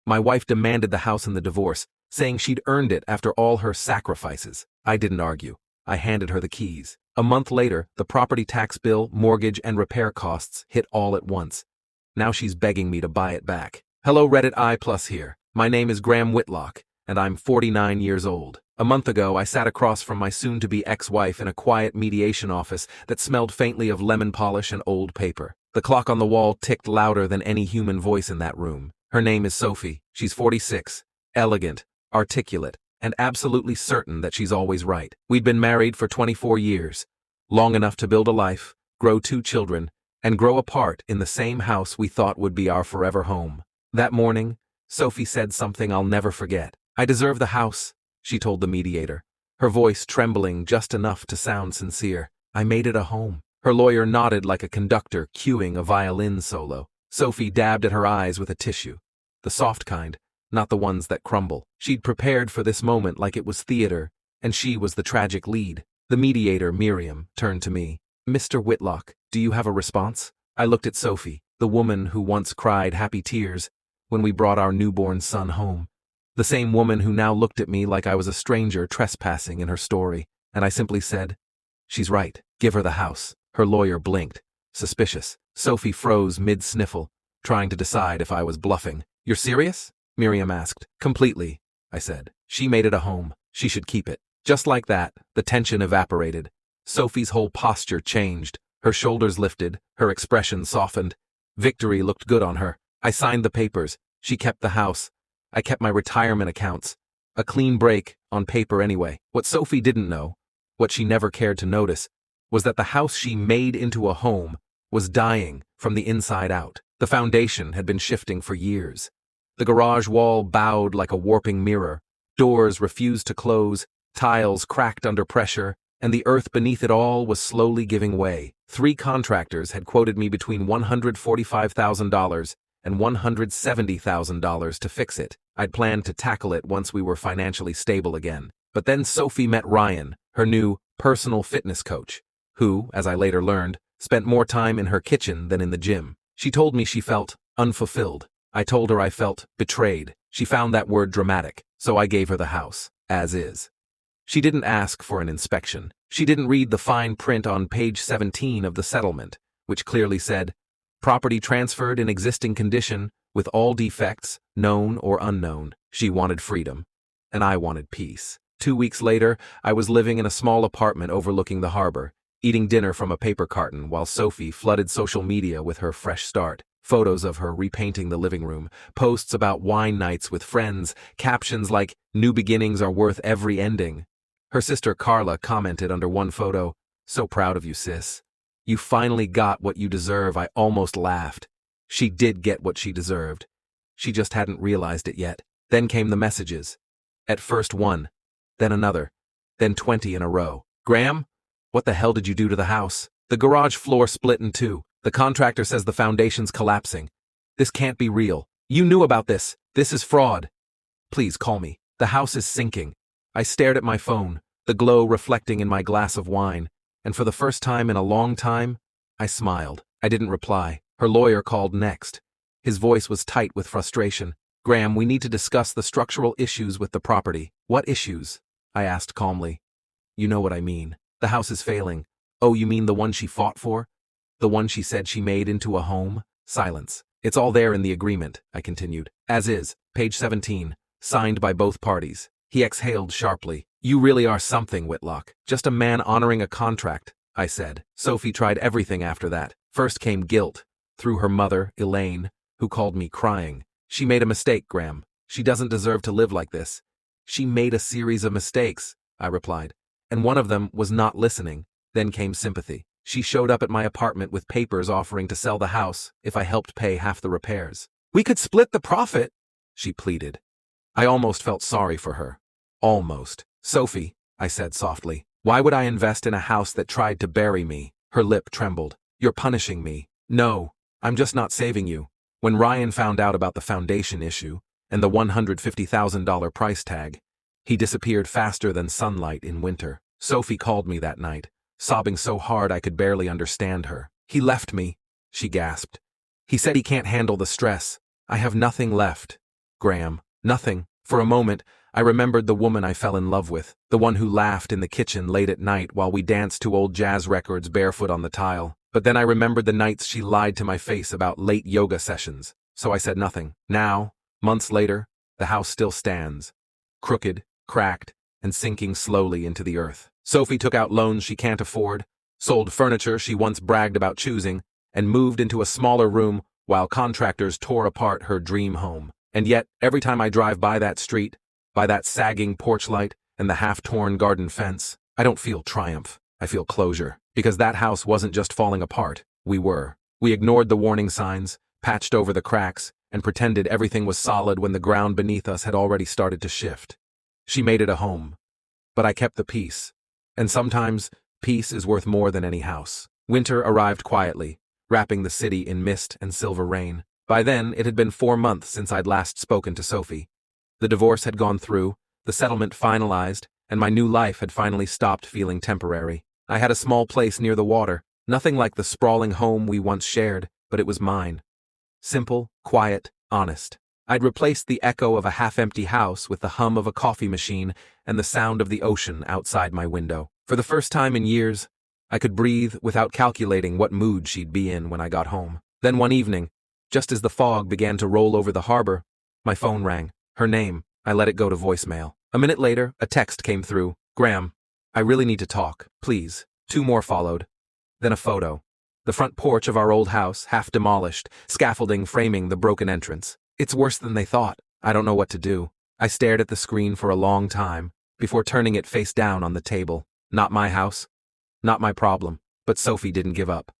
My wife demanded the house in the divorce, saying she'd earned it after all her sacrifices. I didn't argue. I handed her the keys. A month later, the property tax bill, mortgage, and repair costs hit all at once. Now she's begging me to buy it back. Hello Reddit I+ here. My name is Graham Whitlock, and I'm 49 years old. A month ago, I sat across from my soon-to-be ex-wife in a quiet mediation office that smelled faintly of lemon polish and old paper. The clock on the wall ticked louder than any human voice in that room. Her name is Sophie. She's 46, elegant, articulate, and absolutely certain that she's always right. We'd been married for 24 years, long enough to build a life, grow 2 children, and grow apart in the same house we thought would be our forever home. That morning, Sophie said something I'll never forget. I deserve the house, she told the mediator, her voice trembling just enough to sound sincere. I made it a home. Her lawyer nodded like a conductor cueing a violin solo. Sophie dabbed at her eyes with a tissue. The soft kind, not the ones that crumble. She'd prepared for this moment like it was theater, and she was the tragic lead. The mediator, Miriam, turned to me. Mr. Whitlock, do you have a response? I looked at Sophie, the woman who once cried happy tears when we brought our newborn son home. The same woman who now looked at me like I was a stranger trespassing in her story, and I simply said, she's right, give her the house. Her lawyer blinked, suspicious. Sophie froze mid-sniffle, trying to decide if I was bluffing. You're serious? Miriam asked. Completely, I said. She made it a home. She should keep it. Just like that, the tension evaporated. Sophie's whole posture changed. Her shoulders lifted, her expression softened. Victory looked good on her. I signed the papers. She kept the house. I kept my retirement accounts. A clean break, on paper anyway. What Sophie didn't know, what she never cared to notice, was that the house she made into a home was dying from the inside out. The foundation had been shifting for years. The garage wall bowed like a warping mirror. Doors refused to close, tiles cracked under pressure, and the earth beneath it all was slowly giving way. 3 contractors had quoted me between $145,000 and $170,000 to fix it. I'd planned to tackle it once we were financially stable again. But then Sophie met Ryan, her new personal fitness coach, who, as I later learned, spent more time in her kitchen than in the gym. She told me she felt unfulfilled. I told her I felt betrayed. She found that word dramatic, so I gave her the house, as is. She didn't ask for an inspection. She didn't read the fine print on page 17 of the settlement, which clearly said, property transferred in existing condition, with all defects, known or unknown. She wanted freedom, and I wanted peace. 2 weeks later, I was living in a small apartment overlooking the harbor, eating dinner from a paper carton while Sophie flooded social media with her fresh start. Photos of her repainting the living room, posts about wine nights with friends, captions like, "New beginnings are worth every ending." Her sister Carla commented under one photo, "So proud of you, sis. You finally got what you deserve." I almost laughed. She did get what she deserved. She just hadn't realized it yet. Then came the messages. At first one, then another, then 20 in a row. "Graham, what the hell did you do to the house? The garage floor split in 2. The contractor says the foundation's collapsing. This can't be real. You knew about this. This is fraud. Please call me. The house is sinking." I stared at my phone, the glow reflecting in my glass of wine, and for the first time in a long time, I smiled. I didn't reply. Her lawyer called next. His voice was tight with frustration. "Graham, we need to discuss the structural issues with the property." "What issues?" I asked calmly. "You know what I mean. The house is failing." "Oh, you mean the one she fought for? The one she said she made into a home?" Silence. "It's all there in the agreement," I continued. "As is, page 17, signed by both parties." He exhaled sharply. "You really are something, Whitlock. Just a man honoring a contract," I said. Sophie tried everything after that. First came guilt, through her mother, Elaine, who called me crying. "She made a mistake, Graham. She doesn't deserve to live like this." "She made a series of mistakes," I replied, "and one of them was not listening." Then came sympathy. "She showed up at my apartment with papers offering to sell the house if I helped pay half the repairs. We could split the profit," she pleaded. I almost felt sorry for her. Almost. "Sophie," I said softly, "why would I invest in a house that tried to bury me?" Her lip trembled. "You're punishing me." "No, I'm just not saving you." When Ryan found out about the foundation issue and the $150,000 price tag, he disappeared faster than sunlight in winter. Sophie called me that night, sobbing so hard I could barely understand her. "He left me," she gasped. "He said he can't handle the stress. I have nothing left." Graham? Nothing. For a moment, I remembered the woman I fell in love with, the one who laughed in the kitchen late at night while we danced to old jazz records barefoot on the tile. But then I remembered the nights she lied to my face about late yoga sessions, so I said nothing. Now, months later, the house still stands, crooked, cracked, and sinking slowly into the earth. Sophie took out loans she can't afford, sold furniture she once bragged about choosing, and moved into a smaller room while contractors tore apart her dream home. And yet, every time I drive by that street, by that sagging porch light and the half-torn garden fence, I don't feel triumph. I feel closure. Because that house wasn't just falling apart, we were. We ignored the warning signs, patched over the cracks, and pretended everything was solid when the ground beneath us had already started to shift. She made it a home. But I kept the peace. And sometimes, peace is worth more than any house. Winter arrived quietly, wrapping the city in mist and silver rain. By then, it had been 4 months since I'd last spoken to Sophie. The divorce had gone through, the settlement finalized, and my new life had finally stopped feeling temporary. I had a small place near the water, nothing like the sprawling home we once shared, but it was mine. Simple, quiet, honest. I'd replaced the echo of a half-empty house with the hum of a coffee machine and the sound of the ocean outside my window. For the first time in years, I could breathe without calculating what mood she'd be in when I got home. Then one evening, just as the fog began to roll over the harbor, my phone rang. Her name. I let it go to voicemail. A minute later, a text came through. Graham, I really need to talk, please. 2 more followed. Then a photo. The front porch of our old house, half demolished, scaffolding framing the broken entrance. It's worse than they thought. I don't know what to do. I stared at the screen for a long time, before turning it face down on the table. Not my house. Not my problem. But Sophie didn't give up.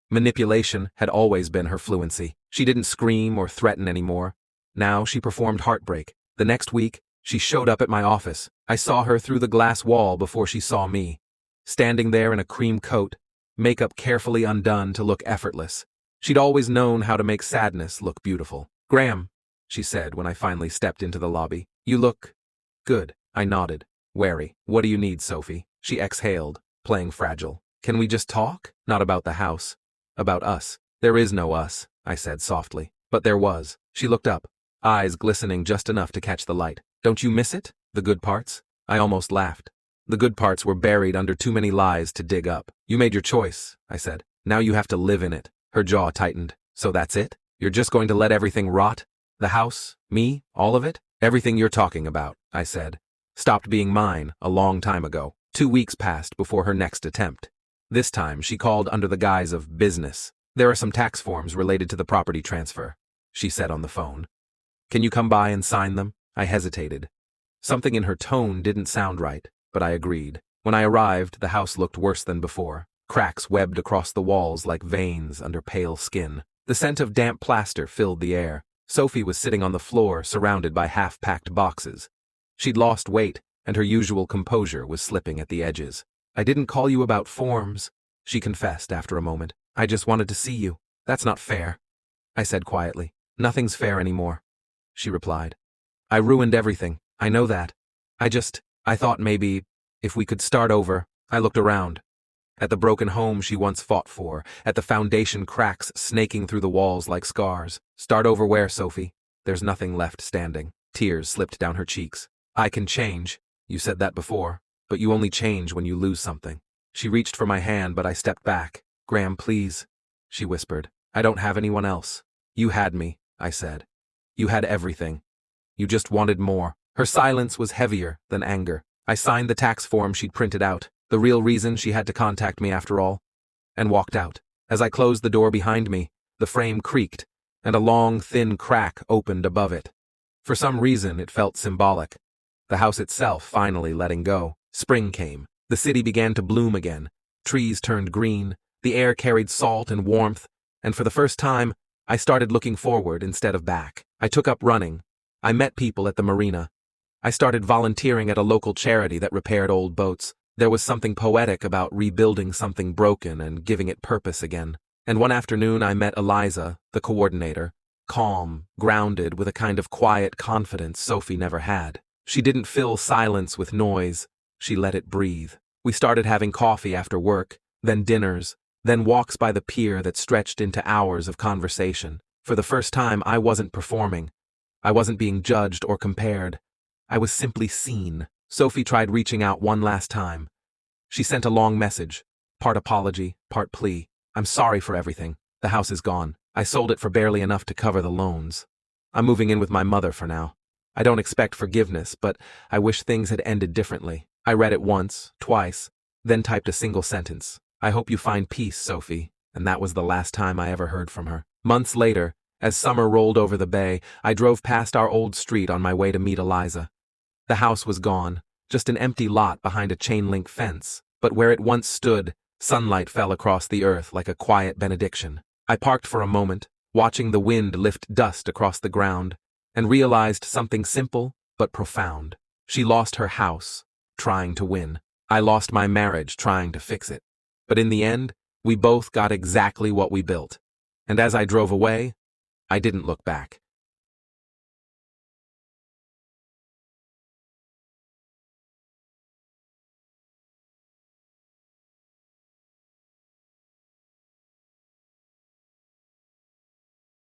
Manipulation had always been her fluency. She didn't scream or threaten anymore. Now she performed heartbreak. The next week, she showed up at my office. I saw her through the glass wall before she saw me. Standing there in a cream coat, makeup carefully undone to look effortless. She'd always known how to make sadness look beautiful. Graham, she said when I finally stepped into the lobby. You look good. I nodded, wary. What do you need, Sophie? She exhaled, playing fragile. Can we just talk? Not about the house. About us. There is no us, I said softly. But there was. She looked up, eyes glistening just enough to catch the light. Don't you miss it? The good parts? I almost laughed. The good parts were buried under too many lies to dig up. You made your choice, I said. Now you have to live in it. Her jaw tightened. So that's it? You're just going to let everything rot? The house? Me? All of it? Everything you're talking about, I said. Stopped being mine a long time ago. 2 weeks passed before her next attempt. This time she called under the guise of business. There are some tax forms related to the property transfer, she said on the phone. Can you come by and sign them? I hesitated. Something in her tone didn't sound right, but I agreed. When I arrived, the house looked worse than before. Cracks webbed across the walls like veins under pale skin. The scent of damp plaster filled the air. Sophie was sitting on the floor, surrounded by half-packed boxes. She'd lost weight, and her usual composure was slipping at the edges. I didn't call you about forms, she confessed after a moment. I just wanted to see you. That's not fair, I said quietly. Nothing's fair anymore, she replied. I ruined everything. I know that. I thought maybe, if we could start over. I looked around. At the broken home she once fought for, at the foundation cracks snaking through the walls like scars. Start over where, Sophie? There's nothing left standing. Tears slipped down her cheeks. I can change. You said that before, but you only change when you lose something. She reached for my hand, but I stepped back. Graham, please, she whispered. I don't have anyone else. You had me, I said. You had everything. You just wanted more. Her silence was heavier than anger. I signed the tax form she'd printed out, the real reason she had to contact me after all, and walked out. As I closed the door behind me, the frame creaked, and a long, thin crack opened above it. For some reason, it felt symbolic. The house itself finally letting go. Spring came. The city began to bloom again. Trees turned green. The air carried salt and warmth, and for the first time, I started looking forward instead of back. I took up running. I met people at the marina. I started volunteering at a local charity that repaired old boats. There was something poetic about rebuilding something broken and giving it purpose again. And one afternoon I met Eliza, the coordinator, calm, grounded, with a kind of quiet confidence Sophie never had. She didn't fill silence with noise. She let it breathe. We started having coffee after work, then dinners, then walks by the pier that stretched into hours of conversation. For the first time, I wasn't performing. I wasn't being judged or compared. I was simply seen. Sophie tried reaching out one last time. She sent a long message, part apology, part plea. I'm sorry for everything. The house is gone. I sold it for barely enough to cover the loans. I'm moving in with my mother for now. I don't expect forgiveness, but I wish things had ended differently. I read it once, twice, then typed a single sentence. I hope you find peace, Sophie. And that was the last time I ever heard from her. Months later, as summer rolled over the bay, I drove past our old street on my way to meet Eliza. The house was gone, just an empty lot behind a chain-link fence, but where it once stood, sunlight fell across the earth like a quiet benediction. I parked for a moment, watching the wind lift dust across the ground, and realized something simple but profound. She lost her house, trying to win. I lost my marriage, trying to fix it. But in the end, we both got exactly what we built. And as I drove away, I didn't look back.